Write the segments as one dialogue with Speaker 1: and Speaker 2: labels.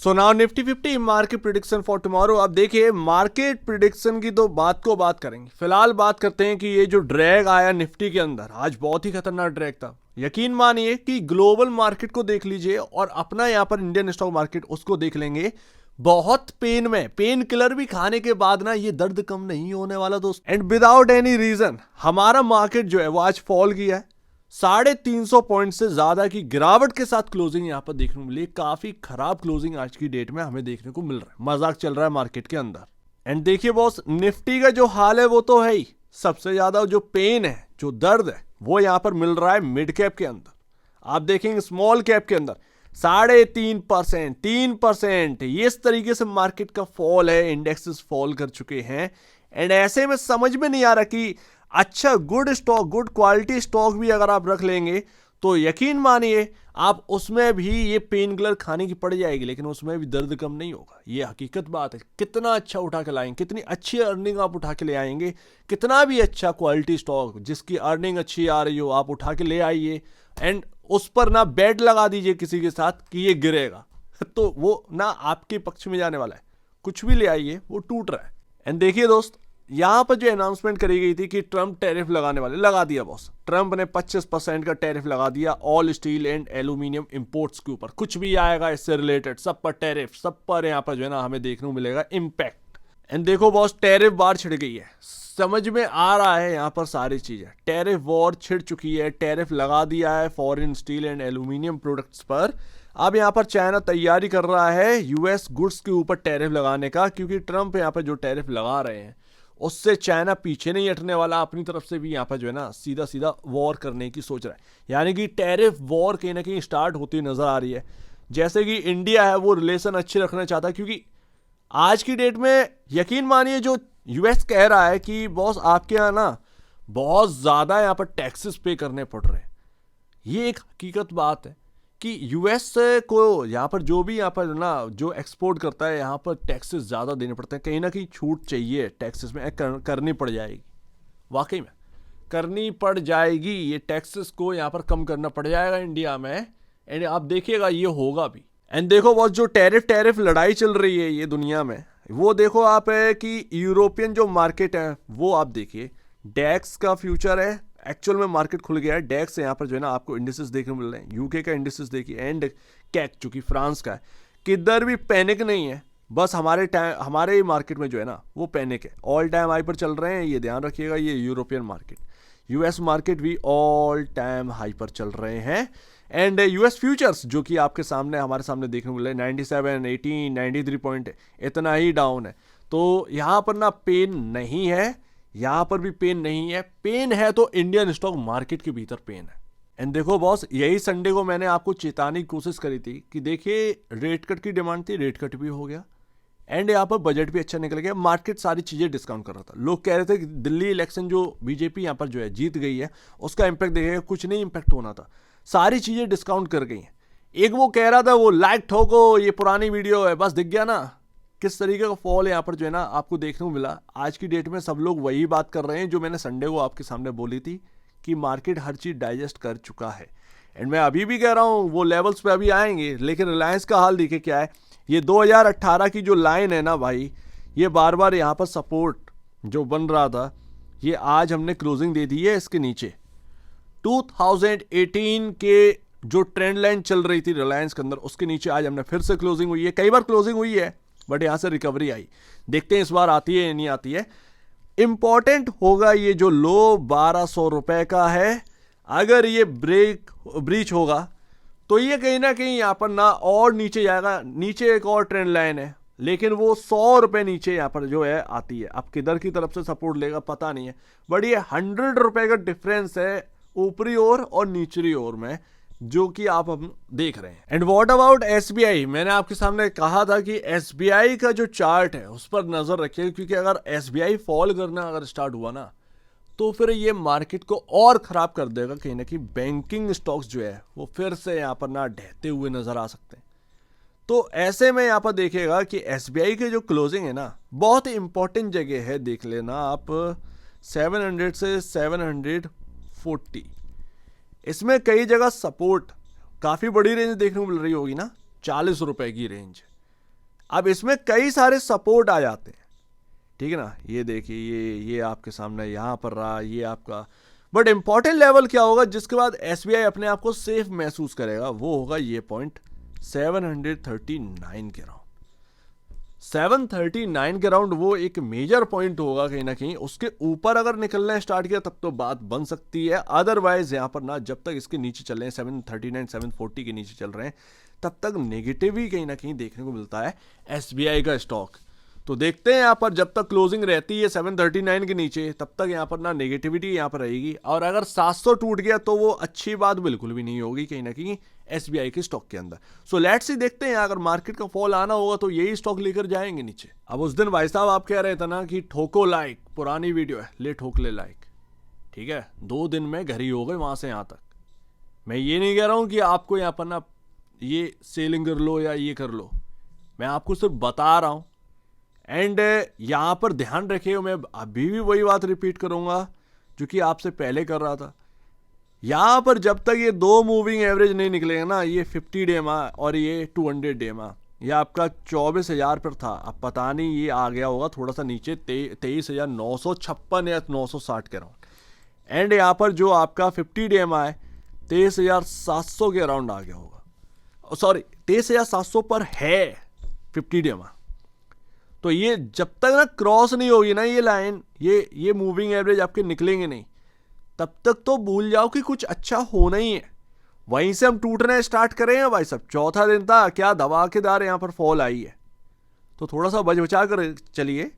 Speaker 1: So now Nifty 50 market prediction for tomorrow. अब देखिए market prediction की तो बात को बात करेंगे, फिलहाल बात करते हैं कि ये जो ड्रैग आया निफ्टी के अंदर आज बहुत ही खतरनाक ड्रैग था। यकीन मानिए कि ग्लोबल मार्केट को देख लीजिए और अपना यहाँ पर इंडियन स्टॉक मार्केट उसको देख लेंगे, बहुत पेन में, पेन किलर भी खाने के बाद ना ये दर्द कम नहीं होने वाला दोस्त। एंड विदाउट एनी रीजन हमारा मार्केट जो है वो आज फॉल किया है, 350 पॉइंट से ज्यादा की गिरावट के साथ क्लोजिंग यहां पर देखने को मिली। काफी खराब क्लोजिंग आज की डेट में हमें देखने को मिल रहा है, मजाक चल रहा है मार्केट के अंदर। एंड देखिए बॉस, निफ्टी का जो हाल है वो तो है ही, सबसे ज्यादा जो पेन है, जो दर्द है, वो यहां पर मिल रहा है मिड कैप के अंदर। आप देखेंगे स्मॉल कैप के अंदर 3.5%, 3% इस तरीके से मार्केट का फॉल है, इंडेक्सेस फॉल कर चुके हैं। एंड ऐसे में समझ में नहीं आ रहा कि अच्छा good stock, good quality stock भी अगर आप रख लेंगे तो यकीन मानिए आप उसमें भी ये पेन किलर खाने की पड़ जाएगी, लेकिन उसमें भी दर्द कम नहीं होगा। ये हकीकत बात है। कितना अच्छा उठा के लाएंगे, कितनी अच्छी अर्निंग आप उठा के ले आएंगे, कितना भी अच्छा क्वालिटी स्टॉक जिसकी अर्निंग अच्छी आ रही हो आप उठा के ले आइए एंड उस पर ना बेट लगा दीजिए किसी के साथ कि ये गिरेगा तो वो ना आपके पक्ष में जाने वाला है। कुछ भी ले आइए वो टूट रहा है। एंड देखिए दोस्त, यहां पर जो अनाउंसमेंट करी गई थी कि ट्रंप टैरिफ लगाने वाले, लगा दिया बॉस। ट्रंप ने 25% का टैरिफ लगा दिया all steel and aluminium imports के ऊपर। कुछ भी आएगा इससे रिलेटेड सब पर टैरिफ, सब पर यहां पर जो है ना हमें देखने को मिलेगा इम्पैक्ट। एंड देखो बॉस, टैरिफ बार छिड़ गई है, समझ में आ रहा है यहां पर सारी चीजें। टैरिफ वॉर छिड़ चुकी है, टैरिफ लगा दिया है foreign steel and aluminium products पर। अब यहां पर चाइना तैयारी कर रहा है यूएस गुड्स के ऊपर टैरिफ लगाने का, क्योंकि ट्रंप यहां पर जो टैरिफ लगा रहे हैं उससे चाइना पीछे नहीं हटने वाला, अपनी तरफ से भी यहां पर जो है ना सीधा सीधा वॉर करने की सोच रहा है। यानी कि टैरिफ वॉर कहीं ना कहीं स्टार्ट होती नजर आ रही है। जैसे कि इंडिया है वो रिलेशन अच्छे रखना चाहता है, क्योंकि आज की डेट में यकीन मानिए जो यूएस कह रहा है कि बॉस आपके यहाँ ना बहुत ज्यादा यहाँ पर टैक्सेस पे करने पड़ रहे हैं। ये एक हकीकत बात है कि यूएस को यहाँ पर जो भी यहाँ पर ना जो एक्सपोर्ट करता है यहाँ पर टैक्सेस ज़्यादा देने पड़ते हैं। कहीं ना कहीं छूट चाहिए टैक्सेस में, करनी पड़ जाएगी, वाकई में करनी पड़ जाएगी। ये टैक्सेस को यहाँ पर कम करना पड़ जाएगा इंडिया में, एंड आप देखिएगा ये होगा भी। एंड देखो बॉस, जो टैरिफ लड़ाई चल रही है ये दुनिया में, वो देखो आप है कि यूरोपियन जो मार्केट है वो आप देखिए, डैक्स का फ्यूचर है, एक्चुअल में मार्केट खुल गया है। डेक्स यहाँ पर जो है ना आपको इंडिसेस देखने को मिल रहे हैं। यूके का इंडिसेस देखिए एंड कैक जो कि फ्रांस का है, किधर भी पैनिक नहीं है। बस हमारे मार्केट में जो है ना वो पैनिक है, ऑल टाइम हाई पर चल रहे हैं, ये ध्यान रखिएगा। ये यूरोपियन मार्केट, यूएस मार्केट भी ऑल टाइम हाई पर चल रहे हैं। एंड यूएस फ्यूचर्स जो कि आपके सामने हमारे सामने देखने को मिल रहे हैं 97, 18, 93 पॉइंट इतना ही डाउन है। तो यहाँ पर ना पेन नहीं है, यहां पर भी पेन नहीं है। पेन है तो इंडियन स्टॉक मार्केट के भीतर पेन है। एंड देखो बॉस, यही संडे को मैंने आपको चेताने की कोशिश करी थी कि देखिए रेट कट की डिमांड थी, रेट कट भी हो गया एंड यहाँ पर बजट भी अच्छा निकल गया। मार्केट सारी चीजें डिस्काउंट कर रहा था। लोग कह रहे थे कि दिल्ली इलेक्शन जो बीजेपी यहाँ पर जो है जीत गई है उसका इंपैक्ट देखेगा, कुछ नहीं इंपैक्ट होना था, सारी चीजें डिस्काउंट कर गई हैं। एक वो कह रहा था वो लाइक ठोको, ये पुरानी वीडियो है, बस दिख गया ना किस तरीके का फॉल यहाँ पर जो है ना आपको देखने को मिला। आज की डेट में सब लोग वही बात कर रहे हैं जो मैंने संडे को आपके सामने बोली थी कि मार्केट हर चीज डाइजेस्ट कर चुका है। एंड मैं अभी भी कह रहा हूँ वो लेवल्स पे अभी आएंगे, लेकिन रिलायंस का हाल देखिए क्या है। ये 2018 की जो लाइन है ना भाई, ये बार बार यहाँ पर सपोर्ट जो बन रहा था, ये आज हमने क्लोजिंग दे दी है इसके नीचे। 2018 के जो ट्रेंड लाइन चल रही थी रिलायंस के अंदर, उसके नीचे आज हमने फिर से क्लोजिंग हुई है। कई बार क्लोजिंग हुई है बट यहां से रिकवरी आई, देखते हैं इस बार आती है या नहीं आती है। इंपॉर्टेंट होगा ये जो लो 1200 रुपए का है, अगर ये ब्रीच होगा तो ये कहीं ना कहीं यहां पर ना और नीचे जाएगा। नीचे एक और ट्रेंड लाइन है, लेकिन वो 100 रुपए नीचे यहां पर जो है आती है। अब किधर की तरफ से सपोर्ट लेगा पता नहीं है, बट ये 100 रुपए का डिफरेंस है ऊपरी ओर और निचली ओर में, जो कि आप हम देख रहे हैं। एंड व्हाट अबाउट एसबीआई, मैंने आपके सामने कहा था कि एसबीआई का जो चार्ट है उस पर नजर रखिए, क्योंकि अगर एसबीआई फॉल करना अगर स्टार्ट हुआ ना तो फिर ये मार्केट को और खराब कर देगा। कहीं ना कहीं बैंकिंग स्टॉक्स जो है वो फिर से यहाँ पर ना ढहते हुए नजर आ सकते हैं। तो ऐसे में यहाँ पर देखिएगा कि एसबीआई की जो क्लोजिंग है ना बहुत ही इंपॉर्टेंट जगह है, देख लेना आप 700 से 740, इसमें कई जगह सपोर्ट काफी बड़ी रेंज देखने को मिल रही होगी ना, 40 रुपए की रेंज। अब इसमें कई सारे सपोर्ट आ जाते हैं, ठीक है ना। ये देखिए ये आपके सामने यहाँ पर रहा, ये आपका, बट इंपॉर्टेंट लेवल क्या होगा जिसके बाद एसबीआई अपने आप को सेफ महसूस करेगा, वो होगा ये पॉइंट 739 के राउंड। 739 के राउंड वो एक मेजर पॉइंट होगा कहीं ना कहीं। उसके ऊपर अगर निकलना स्टार्ट किया तब तो बात बन सकती है, अदरवाइज यहां पर ना जब तक इसके नीचे चल रहे हैं 739 740 के नीचे चल रहे हैं तब तक नेगेटिव ही कहीं ना कहीं देखने को मिलता है एसबीआई का स्टॉक। तो देखते हैं यहाँ पर जब तक क्लोजिंग रहती है 739 के नीचे तब तक यहाँ पर ना नेगेटिविटी यहाँ पर रहेगी, और अगर 700 टूट गया तो वो अच्छी बात बिल्कुल भी नहीं होगी कहीं ना कहीं एसबीआई के स्टॉक के अंदर। सो लेट्स सी, देखते हैं अगर मार्केट का फॉल आना होगा तो यही स्टॉक लेकर जाएंगे नीचे। अब उस दिन भाई साहब आप कह रहे थे ना कि ठोको लाइक, पुरानी वीडियो है, ले ठोक ले लाइक, ठीक है, 2 दिन में घर ही हो गए वहां से यहां तक। मैं ये नहीं कह रहा हूं कि आपको यहाँ पर ना ये सेलिंग कर लो या ये कर लो, मैं आपको सिर्फ बता रहा हूं। एंड यहां पर ध्यान रखिए, मैं अभी भी वही बात रिपीट करूंगा जो कि आपसे पहले कर रहा था। यहां पर जब तक ये 2 मूविंग एवरेज नहीं निकलेगा ना, ये 50 डे मा और ये 200 डे मा, ये आपका 24,000 पर था, अब पता नहीं ये आ गया होगा थोड़ा सा नीचे 23,956 या 960 के राउंड। एंड यहाँ पर जो आपका 50 डे मा है 23,700 के अराउंड आ गया होगा, सॉरी 23,700 पर है 50 डे मा। तो ये जब तक ना क्रॉस नहीं होगी ना ये लाइन, ये मूविंग एवरेज आपके निकलेंगे नहीं, तब तक तो भूल जाओ कि कुछ अच्छा होना ही है। वहीं से हम टूटना स्टार्ट करें भाई साहब। चौथा दिन था, क्या धमाकेदार यहां पर फॉल आई है, तो थोड़ा सा बच बचा कर चलिए।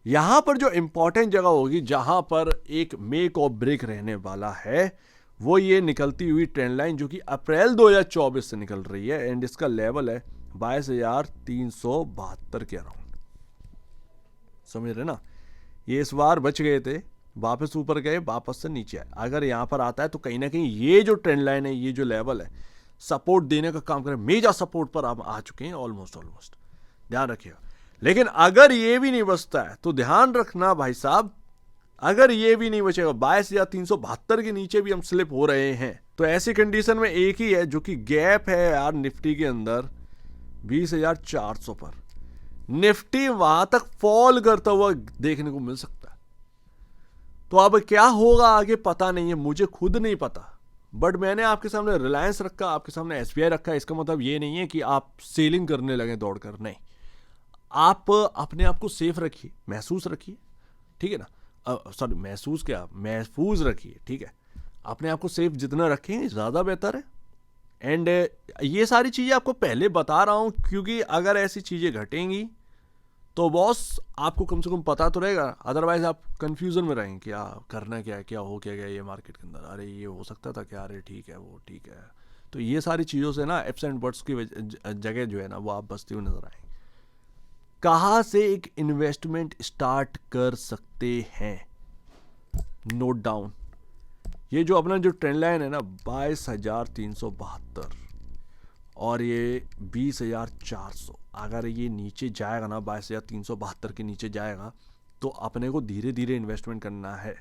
Speaker 1: यहां पर जो इंपॉर्टेंट जगह होगी जहां पर एक मेक और ब्रेक रहने वाला है वो ये निकलती हुई ट्रेंड लाइन जो कि अप्रैल 2024 से निकल रही है, एंड इसका लेवल है 22,372 के अराउंड। समझ रहे ना, ये इस बार बच गए थे, वापस ऊपर गए, वापस से नीचे आए। अगर यहां पर आता है तो कहीं ना कहीं ये जो ट्रेंड लाइन है, ये जो लेवल है, सपोर्ट देने का काम करे। मेजर सपोर्ट पर आप आ चुके हैं ऑलमोस्ट, ध्यान रखिएगा। लेकिन अगर ये भी नहीं बचता है तो ध्यान रखना भाई साहब, अगर ये भी नहीं बचेगा 22,372 के नीचे भी हम स्लिप हो रहे हैं, तो ऐसी कंडीशन में एक ही है जो कि गैप है यार निफ्टी के अंदर 20,400 पर। निफ्टी वहां तक फॉल करता हुआ देखने को मिल सकता है। तो अब क्या होगा आगे पता नहीं है, मुझे खुद नहीं पता, बट मैंने आपके सामने रिलायंस रखा, आपके सामने एसबीआई रखा। इसका मतलब ये नहीं है कि आप सेलिंग करने लगे दौड़कर, नहीं, आप अपने आप को सेफ रखिए, महसूस रखिए, ठीक है ना, सॉरी महसूस क्या, महफूज रखिए, ठीक है। अपने आप को सेफ जितना रखें ज़्यादा बेहतर है। एंड ये सारी चीज़ें आपको पहले बता रहा हूँ क्योंकि अगर ऐसी चीज़ें घटेंगी तो बॉस आपको कम से कम पता तो रहेगा, अदरवाइज आप कंफ्यूजन में रहेंगे क्या करना, क्या हो क्या गया ये मार्केट के अंदर, अरे ये हो सकता था क्या, अरे ठीक है वो ठीक है। तो ये सारी चीज़ों से ना एप्स एंड बट्स की जगह जो है ना वो आप बचते हुए नजर आएंगे। कहाँ से एक इन्वेस्टमेंट स्टार्ट कर सकते हैं, नोट डाउन, ये जो अपना जो ट्रेंड लाइन है ना 22,372 और ये 20,400, अगर ये नीचे जाएगा ना 22,372 के नीचे जाएगा तो अपने को धीरे धीरे इन्वेस्टमेंट करना है,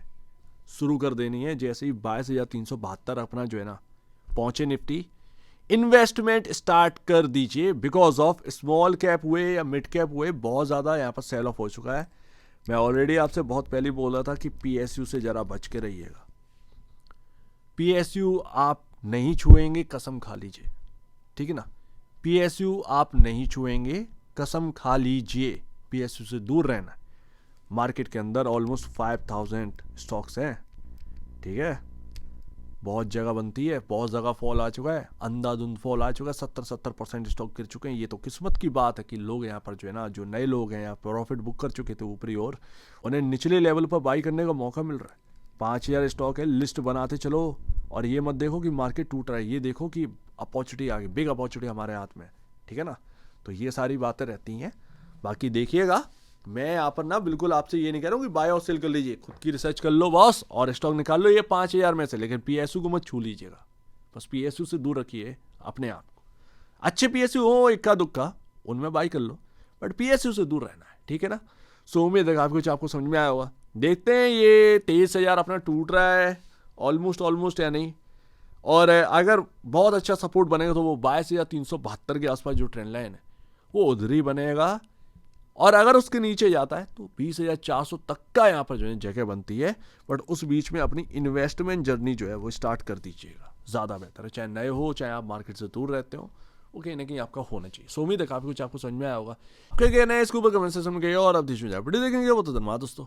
Speaker 1: शुरू कर देनी है। जैसे ही 22,372 अपना जो है ना पहुंचे निफ्टी, इन्वेस्टमेंट स्टार्ट कर दीजिए। बिकॉज ऑफ स्मॉल कैप हुए या मिड कैप हुए बहुत ज़्यादा यहाँ पर सेल ऑफ हो चुका है। मैं ऑलरेडी आपसे बहुत पहले बोल रहा था कि पीएसयू से ज़रा बच के रहिएगा। पीएसयू आप नहीं छुएंगे, कसम खा लीजिए, ठीक है ना, पीएसयू आप नहीं छुएंगे, कसम खा लीजिए, पीएसयू से दूर रहना। मार्केट के अंदर ऑलमोस्ट 5,000 स्टॉक्स हैं, ठीक है, बहुत जगह बनती है, बहुत जगह फॉल आ चुका है, अंधाधुंध फॉल आ चुका है, 70% स्टॉक गिर चुके हैं। ये तो किस्मत की बात है कि लोग यहाँ पर जो है ना, जो नए लोग हैं यहाँ प्रॉफिट बुक कर चुके थे ऊपरी ओर, उन्हें निचले लेवल पर बाई करने का मौका मिल रहा है। 5,000 स्टॉक है, लिस्ट बनाते चलो, और ये मत देखो कि मार्केट टूट रहा है, ये देखो कि अपॉर्चुनिटी आ गई, बिग अपॉर्चुनिटी हमारे हाथ में, ठीक है ना। तो ये सारी बातें रहती हैं। बाकी देखिएगा, मैं यहाँ पर ना बिल्कुल आपसे ये नहीं कह रहा हूँ कि बाय और सेल कर लीजिए, खुद की रिसर्च कर लो बॉस और स्टॉक निकाल लो ये 5,000 में से, लेकिन पीएसयू को मत छू लीजिएगा, बस पीएसयू से दूर रखिए अपने आप को। अच्छे पीएसयू हो इक्का दुक्का, उनमें बाई कर लो, बट पीएसयू से दूर रहना है, ठीक है ना। सो उम्मीद है कुछ आपको समझ में आया होगा। देखते हैं ये 23,000 अपना टूट रहा है ऑलमोस्ट या नहीं, और अगर बहुत अच्छा सपोर्ट बनेगा तो वो 22,372 के आसपास जो ट्रेंड लाइन है वो उधर ही बनेगा। और अगर उसके नीचे जाता है तो 20,400 तक का यहाँ पर जो है जगह बनती है। बट उस बीच में अपनी इन्वेस्टमेंट जर्नी जो है वो स्टार्ट कर दीजिएगा, ज़्यादा बेहतर है। चाहे नए हो, चाहे आप मार्केट से दूर रहते हो, वो कहीं ना कहीं आपका होना चाहिए। सो उम्मीद है काफ़ी कुछ आपको समझ में आया होगा। क्या कहना है इसके ऊपर कमेंट सेक्शन में कहिए, और अब वीडियो देखेंगे वो तो धन्यवाद दोस्तों।